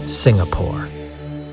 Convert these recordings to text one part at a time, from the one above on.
Singapore,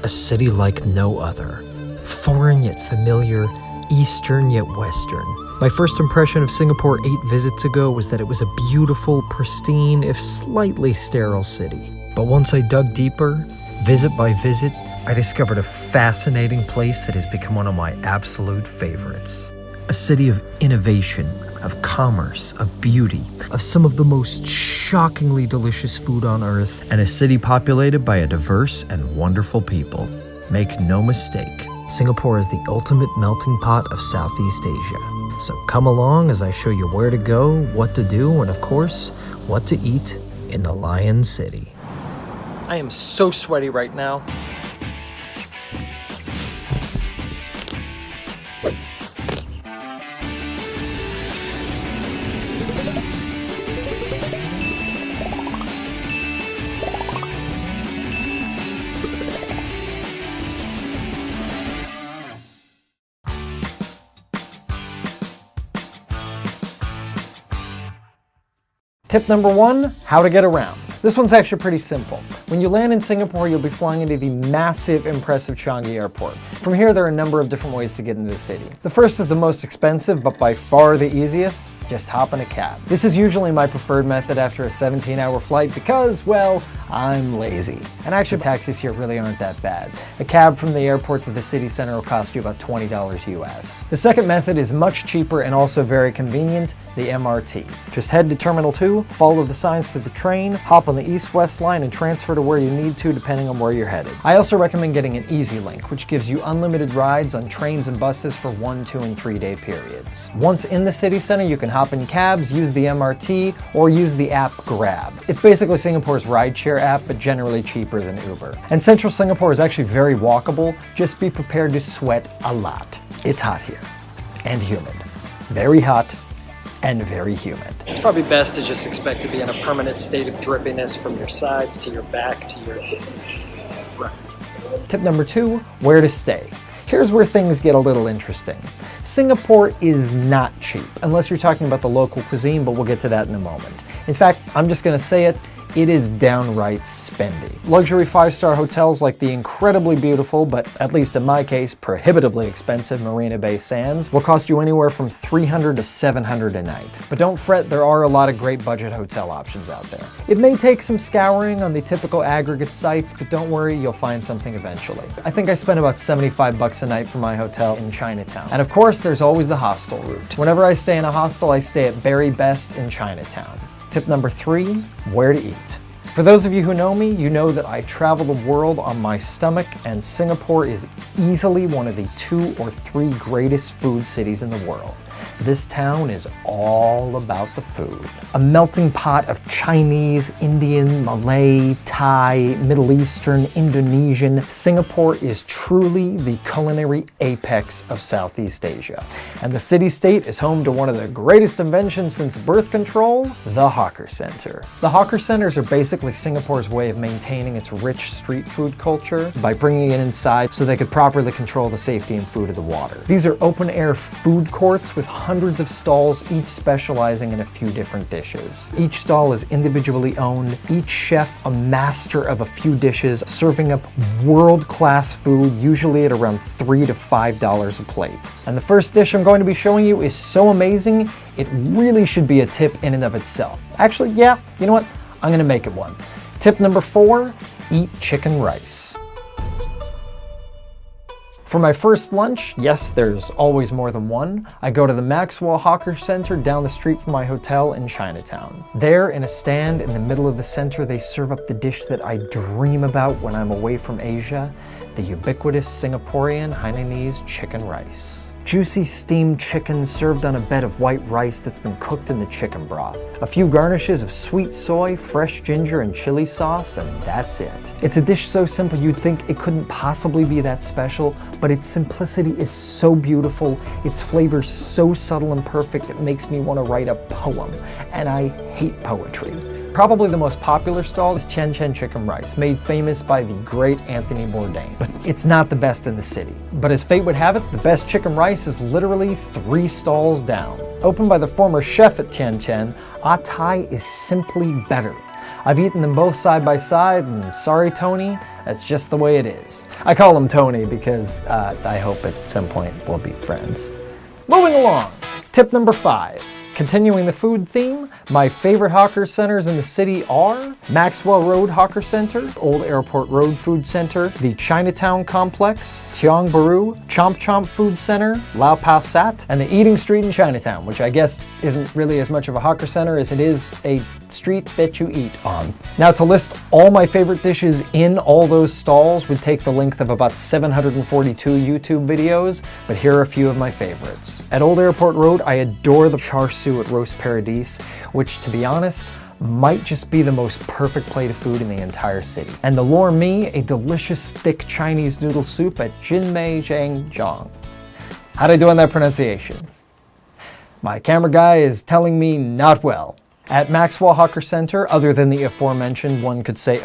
a city like no other. Foreign yet familiar, Eastern yet Western. My first impression of Singapore 8 visits ago was that it was a beautiful, pristine, if slightly sterile city. But once I dug deeper, visit by visit, I discovered a fascinating place that has become one of my absolute favorites. A city of innovation, of commerce, of beauty, of some of the most shockingly delicious food on earth, and a city populated by a diverse and wonderful people. Make no mistake, Singapore is the ultimate melting pot of Southeast Asia. So come along as I show you where to go, what to do, and of course, what to eat in the Lion City. I am so sweaty right now. Tip number 1, how to get around. This one's actually pretty simple. When you land in Singapore, you'll be flying into the massive, impressive Changi Airport. From here, there are a number of different ways to get into the city. The first is the most expensive, but by far the easiest. Just hop in a cab. This is usually my preferred method after a 17-hour flight because, well, I'm lazy. And actually, taxis here really aren't that bad. A cab from the airport to the city center will cost you about $20 US. The second method is much cheaper and also very convenient, the MRT. Just head to Terminal 2, follow the signs to the train, hop on the East-West line and transfer to where you need to depending on where you're headed. I also recommend getting an Easy Link, which gives you unlimited rides on trains and buses for 1, 2, and 3 day periods. Once in the city center, you can hop in cabs, use the MRT, or use the app Grab. It's basically Singapore's rideshare app, but generally cheaper than Uber. And central Singapore is actually very walkable, just be prepared to sweat a lot. It's hot here, and humid. Very hot, and very humid. It's probably best to just expect to be in a permanent state of drippiness from your sides to your back to your front. Tip number 2, where to stay. Here's where things get a little interesting. Singapore is not cheap, unless you're talking about the local cuisine, but we'll get to that in a moment. In fact, I'm just gonna say it, it is downright spendy. Luxury 5-star hotels like the incredibly beautiful, but at least in my case, prohibitively expensive Marina Bay Sands will cost you anywhere from $300 to $700 a night. But don't fret, there are a lot of great budget hotel options out there. It may take some scouring on the typical aggregate sites, but don't worry, you'll find something eventually. I think I spent about $75 a night for my hotel in Chinatown. And of course, there's always the hostel route. Whenever I stay in a hostel, I stay at Berry Best in Chinatown. Tip number 3, where to eat. For those of you who know me, you know that I travel the world on my stomach, and Singapore is easily one of the 2 or 3 greatest food cities in the world. This town is all about the food. A melting pot of Chinese, Indian, Malay, Thai, Middle Eastern, Indonesian, Singapore is truly the culinary apex of Southeast Asia. And the city-state is home to one of the greatest inventions since birth control, the hawker center. The hawker centers are basically Singapore's way of maintaining its rich street food culture by bringing it inside so they could properly control the safety and food of the water. These are open-air food courts with hundreds of stalls, each specializing in a few different dishes. Each stall is individually owned, each chef a master of a few dishes, serving up world-class food, usually at around $3 to $5 a plate. And the first dish I'm going to be showing you is so amazing, it really should be a tip in and of itself. Actually, yeah, you know what? I'm gonna make it one. Tip number 4, eat chicken rice. For my first lunch, yes, there's always more than one, I go to the Maxwell Hawker Center down the street from my hotel in Chinatown. There, in a stand in the middle of the center, they serve up the dish that I dream about when I'm away from Asia, the ubiquitous Singaporean Hainanese chicken rice. Juicy steamed chicken served on a bed of white rice that's been cooked in the chicken broth. A few garnishes of sweet soy, fresh ginger, and chili sauce, and that's it. It's a dish so simple you'd think it couldn't possibly be that special, but its simplicity is so beautiful, its flavor so subtle and perfect, it makes me want to write a poem. And I hate poetry. Probably the most popular stall is Chen Chen Chicken Rice, made famous by the great Anthony Bourdain. But it's not the best in the city. But as fate would have it, the best chicken rice is literally 3 stalls down. Opened by the former chef at Tian Chen, Ah Thai is simply better. I've eaten them both side by side, and sorry Tony, that's just the way it is. I call him Tony because I hope at some point we'll be friends. Moving along, tip number 5. Continuing the food theme, my favorite hawker centers in the city are Maxwell Road Hawker Center, Old Airport Road Food Center, the Chinatown Complex, Tiong Bahru, Chomp Chomp Food Center, Lau Pa Sat, and the Eating Street in Chinatown, which I guess isn't really as much of a hawker center as it is a street that you eat on. Now, to list all my favorite dishes in all those stalls would take the length of about 742 YouTube videos, but here are a few of my favorites. At Old Airport Road, I adore the char siu at Roast Paradis, which, to be honest, might just be the most perfect plate of food in the entire city. And the lor mee, a delicious thick Chinese noodle soup at Jinmei Zhangjiang. How'd I do on that pronunciation? My camera guy is telling me not well. At Maxwell Hawker Center, other than the aforementioned, one could say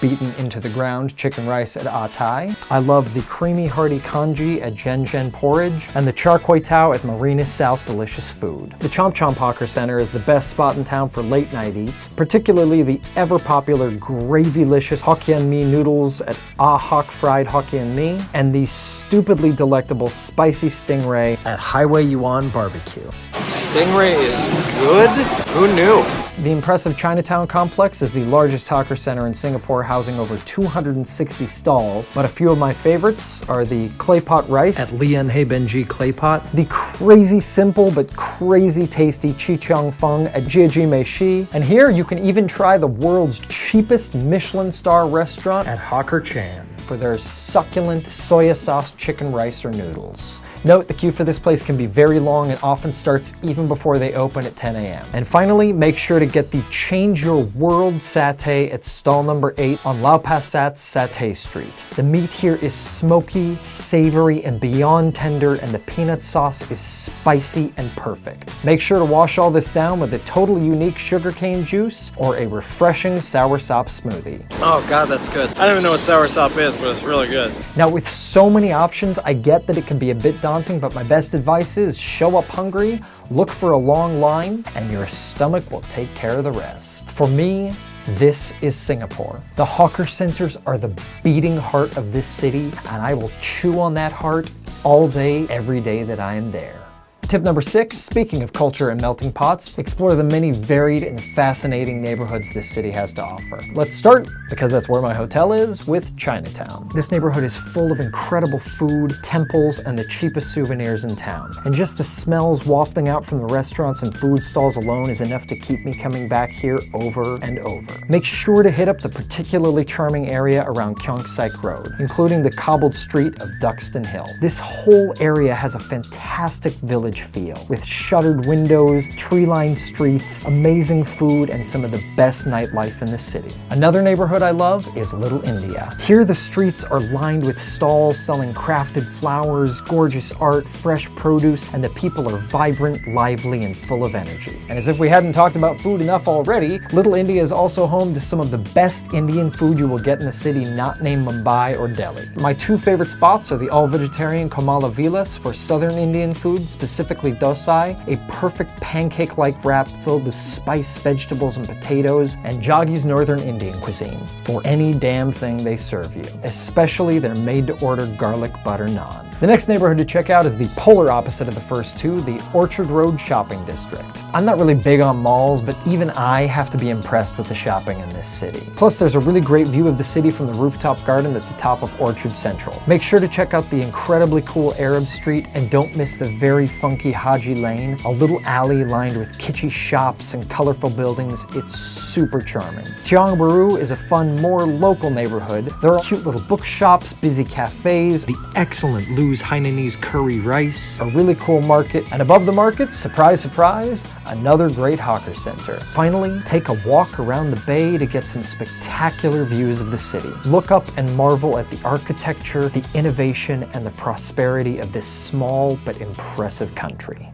beaten into the ground chicken rice at Ah Tai, I love the creamy hearty congee at Zhen Zhen Porridge, and the char kway tao at Marina South Delicious Food. The Chomp Chomp Hawker Center is the best spot in town for late night eats, particularly the ever popular gravy-licious Hokkien Mee noodles at Ah Hock Fried Hokkien Mee, and the stupidly delectable spicy stingray at Highway Yuan Barbecue. Stingray is good? Who knew? The impressive Chinatown Complex is the largest hawker center in Singapore, housing over 260 stalls, but a few of my favorites are the clay pot rice at Lian Hei Benji Clay Pot, the crazy simple but crazy tasty Chi Chong Feng at Jieji Meishi, and here you can even try the world's cheapest Michelin star restaurant at Hawker Chan for their succulent soya sauce chicken rice or noodles. Note, the queue for this place can be very long and often starts even before they open at 10 a.m. And finally, make sure to get the Change Your World satay at stall number 8 on Lau Pa Sat's Satay Street. The meat here is smoky, savory, and beyond tender, and the peanut sauce is spicy and perfect. Make sure to wash all this down with a totally unique sugarcane juice or a refreshing soursop smoothie. Oh god, that's good. I don't even know what soursop is, but it's really good. Now, with so many options, I get that it can be a bit daunting, but my best advice is show up hungry, look for a long line, and your stomach will take care of the rest. For me, this is Singapore. The hawker centers are the beating heart of this city, and I will chew on that heart all day, every day that I am there. Tip number 6, speaking of culture and melting pots, explore the many varied and fascinating neighborhoods this city has to offer. Let's start, because that's where my hotel is, with Chinatown. This neighborhood is full of incredible food, temples, and the cheapest souvenirs in town. And just the smells wafting out from the restaurants and food stalls alone is enough to keep me coming back here over and over. Make sure to hit up the particularly charming area around Keong Saik Road, including the cobbled street of Duxton Hill. This whole area has a fantastic village feel, with shuttered windows, tree-lined streets, amazing food, and some of the best nightlife in the city. Another neighborhood I love is Little India. Here the streets are lined with stalls selling crafted flowers, gorgeous art, fresh produce, and the people are vibrant, lively, and full of energy. And as if we hadn't talked about food enough already, Little India is also home to some of the best Indian food you will get in the city not named Mumbai or Delhi. My two favorite spots are the all-vegetarian Komala Vilas for southern Indian food, specifically dosai, a perfect pancake-like wrap filled with spiced vegetables and potatoes, and Joggi's northern Indian cuisine for any damn thing they serve you, especially their made-to-order garlic butter naan. The next neighborhood to check out is the polar opposite of the first two, the Orchard Road Shopping District. I'm not really big on malls, but even I have to be impressed with the shopping in this city. Plus, there's a really great view of the city from the rooftop garden at the top of Orchard Central. Make sure to check out the incredibly cool Arab Street, and don't miss the very funky Haji Lane, a little alley lined with kitschy shops and colorful buildings. It's super charming. Tiong Bahru is a fun, more local neighborhood. There are cute little bookshops, busy cafes, the excellent Lou's Hainanese curry rice, a really cool market, and above the market, surprise, surprise, another great hawker center. Finally, take a walk around the bay to get some spectacular views of the city. Look up and marvel at the architecture, the innovation, and the prosperity of this small but impressive country.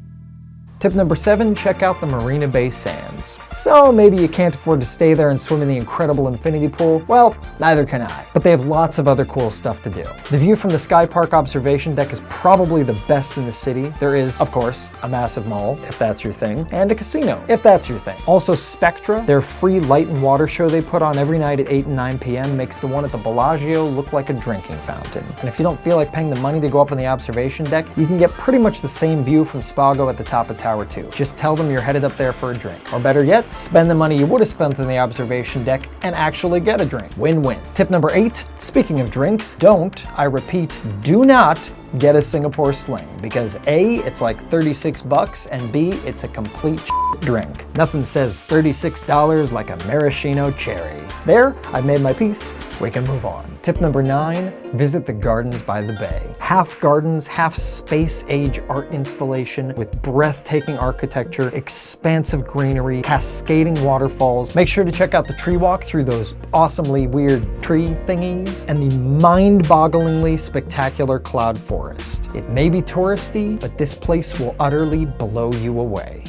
Tip number 7, check out the Marina Bay Sands. So maybe you can't afford to stay there and swim in the incredible infinity pool. Well, neither can I. But they have lots of other cool stuff to do. The view from the Sky Park observation deck is probably the best in the city. There is, of course, a massive mall, if that's your thing, and a casino, if that's your thing. Also Spectra, their free light and water show they put on every night at 8 and 9 p.m. makes the one at the Bellagio look like a drinking fountain. And if you don't feel like paying the money to go up on the observation deck, you can get pretty much the same view from Spago at the top of Tower 2. Just tell them you're headed up there for a drink. Or better yet, spend the money you would have spent on the observation deck and actually get a drink. Win-win. Tip number 8, speaking of drinks, I repeat, do not get a Singapore Sling, because A, it's like 36 bucks, and B, it's a complete drink. Nothing says $36 like a maraschino cherry. There, I've made my peace. We can move on. Tip number 9, visit the gardens by the bay. Half gardens, half space-age art installation with breathtaking architecture, expansive greenery, cascading waterfalls. Make sure to check out the tree walk through those awesomely weird tree thingies and the mind-bogglingly spectacular cloud forest. It may be touristy, but this place will utterly blow you away.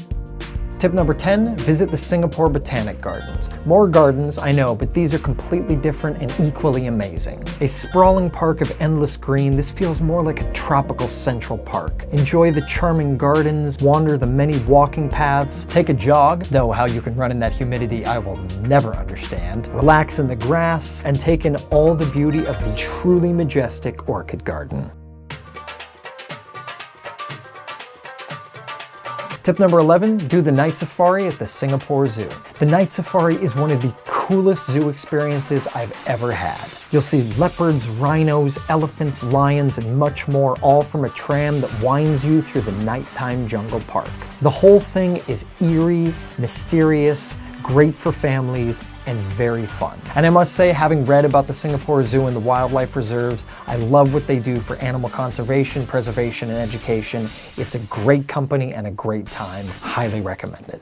Tip number 10, visit the Singapore Botanic Gardens. More gardens, I know, but these are completely different and equally amazing. A sprawling park of endless green, this feels more like a tropical Central Park. Enjoy the charming gardens, wander the many walking paths, take a jog, though how you can run in that humidity I will never understand, relax in the grass, and take in all the beauty of the truly majestic orchid garden. Tip number 11, do the night safari at the Singapore Zoo. The night safari is one of the coolest zoo experiences I've ever had. You'll see leopards, rhinos, elephants, lions, and much more, all from a tram that winds you through the nighttime jungle park. The whole thing is eerie, mysterious, great for families, and very fun. And I must say, having read about the Singapore Zoo and the wildlife reserves, I love what they do for animal conservation, preservation, and education. It's a great company and a great time. Highly recommended.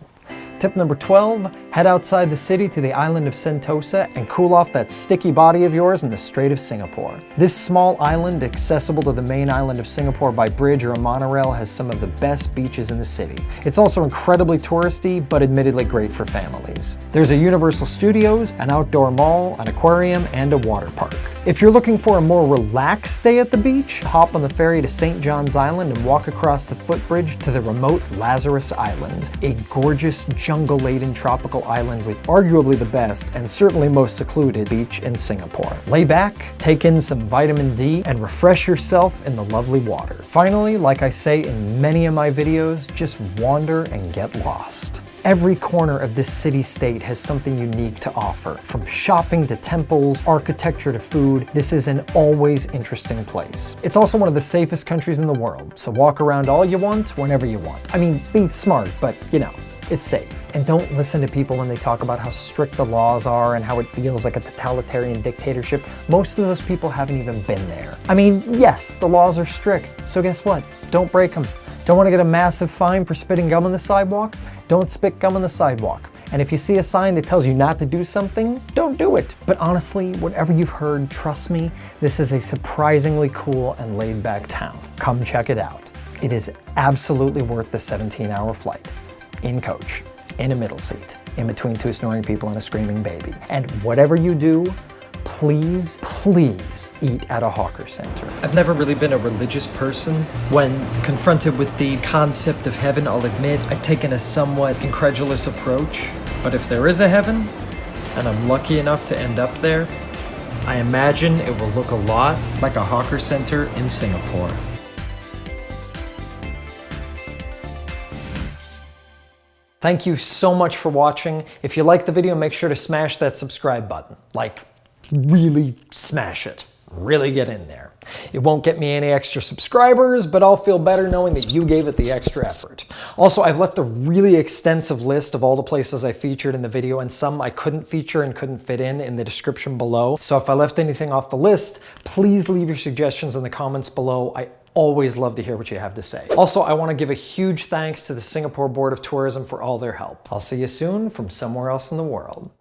Tip number 12, head outside the city to the island of Sentosa and cool off that sticky body of yours in the Strait of Singapore. This small island, accessible to the main island of Singapore by bridge or a monorail, has some of the best beaches in the city. It's also incredibly touristy, but admittedly great for families. There's a Universal Studios, an outdoor mall, an aquarium, and a water park. If you're looking for a more relaxed stay at the beach, hop on the ferry to St. John's Island and walk across the footbridge to the remote Lazarus Island, a gorgeous jungle-laden tropical island with arguably the best and certainly most secluded beach in Singapore. Lay back, take in some vitamin D, and refresh yourself in the lovely water. Finally, like I say in many of my videos, just wander and get lost. Every corner of this city-state has something unique to offer. From shopping to temples, architecture to food, this is an always interesting place. It's also one of the safest countries in the world, so walk around all you want, whenever you want. I mean, be smart, but you know, it's safe. And don't listen to people when they talk about how strict the laws are and how it feels like a totalitarian dictatorship. Most of those people haven't even been there. I mean, yes, the laws are strict, so guess what? Don't break them. Don't want to get a massive fine for spitting gum on the sidewalk? Don't spit gum on the sidewalk. And if you see a sign that tells you not to do something, don't do it. But honestly, whatever you've heard, trust me, this is a surprisingly cool and laid-back town. Come check it out. It is absolutely worth the 17-hour flight. In coach, in a middle seat, in between two snoring people and a screaming baby. And whatever you do, please, please eat at a hawker center. I've never really been a religious person. When confronted with the concept of heaven, I'll admit I've taken a somewhat incredulous approach. But if there is a heaven, and I'm lucky enough to end up there, I imagine it will look a lot like a hawker center in Singapore. Thank you so much for watching. If you liked the video, make sure to smash that subscribe button. Like, really smash it. Really get in there. It won't get me any extra subscribers, but I'll feel better knowing that you gave it the extra effort. Also, I've left a really extensive list of all the places I featured in the video, and some I couldn't feature and couldn't fit in the description below. So if I left anything off the list, please leave your suggestions in the comments below. I always love to hear what you have to say. Also, I want to give a huge thanks to the Singapore Board of Tourism for all their help. I'll see you soon from somewhere else in the world.